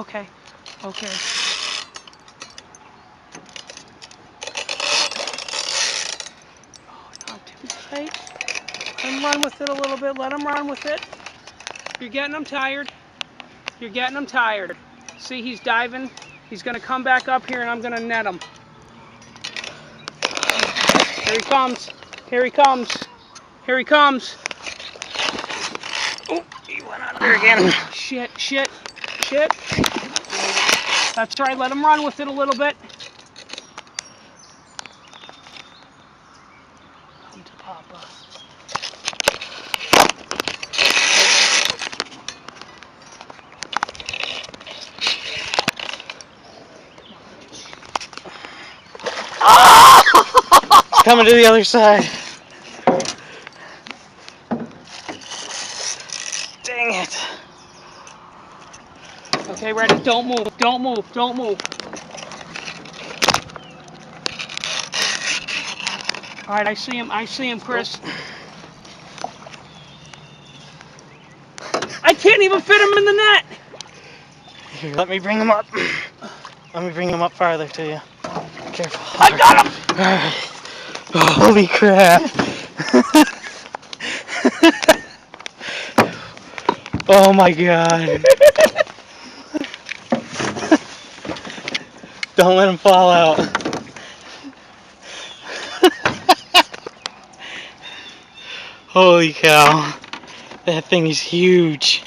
Okay. Okay. Oh, not too tight. Let him run with it a little bit. Let him run with it. You're getting him tired. You're getting him tired. See, he's diving. He's going to come back up here, and I'm going to net him. Here he comes. Here he comes. Here he comes. Oh, he went under again. Shit, shit, shit. That's right. Let him run with it a little bit. Come to Papa. Coming to the other side. Dang it. Okay, ready? Don't move. Don't move. Don't move. All right, I see him. I see him, Chris. I can't even fit him in the net. Here, let me bring him up. Let me bring him up farther to you. Careful. I got him. All right. Holy crap. Oh my god. Don't let him fall out. Holy cow. That thing is huge.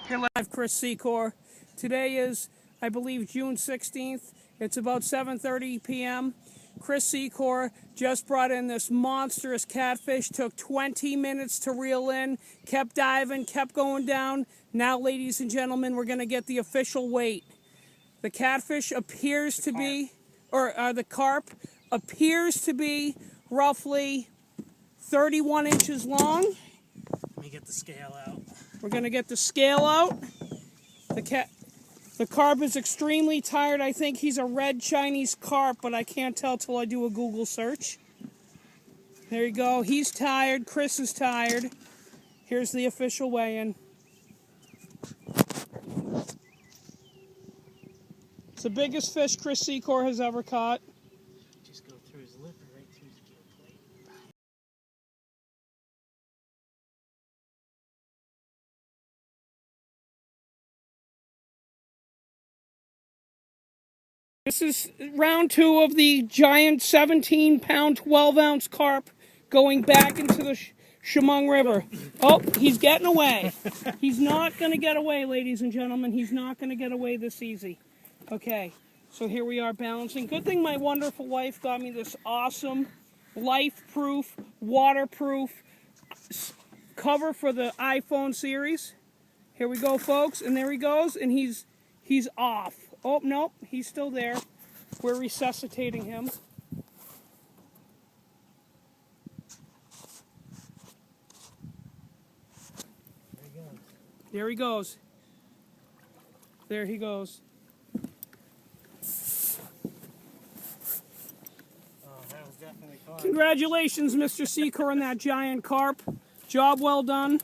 Here live, Chris Secor. Today is, I believe, June 16th. It's about 7:30 p.m. Chris Secor just brought in this monstrous catfish. Took 20 minutes to reel in. Kept diving, kept going down. Now, ladies and gentlemen, we're going to get the official weight. The catfish appears to be, or the carp appears to be roughly 31 inches long. Let me get the scale out. We're going to get the scale out. The carp is extremely tired. I think he's a red Chinese carp, but I can't tell till I do a Google search. There you go. He's tired. Chris is tired. Here's the official weigh-in. It's the biggest fish Chris Secor has ever caught. Just go through his lip and right through his gill plate. This is round 2 of the giant 17-pound, 12-ounce carp going back into the Chemung River. Oh, he's getting away. He's not going to get away, ladies and gentlemen. He's not going to get away this easy. Okay, so here we are balancing. Good thing my wonderful wife got me this awesome, life-proof, waterproof cover for the iPhone series. Here we go, folks, and there he goes, and he's off. Oh, nope, he's still there. We're resuscitating him. There he goes. There he goes. Oh, that was definitely fun. Congratulations, Mr. Secor, on that giant carp. Job well done.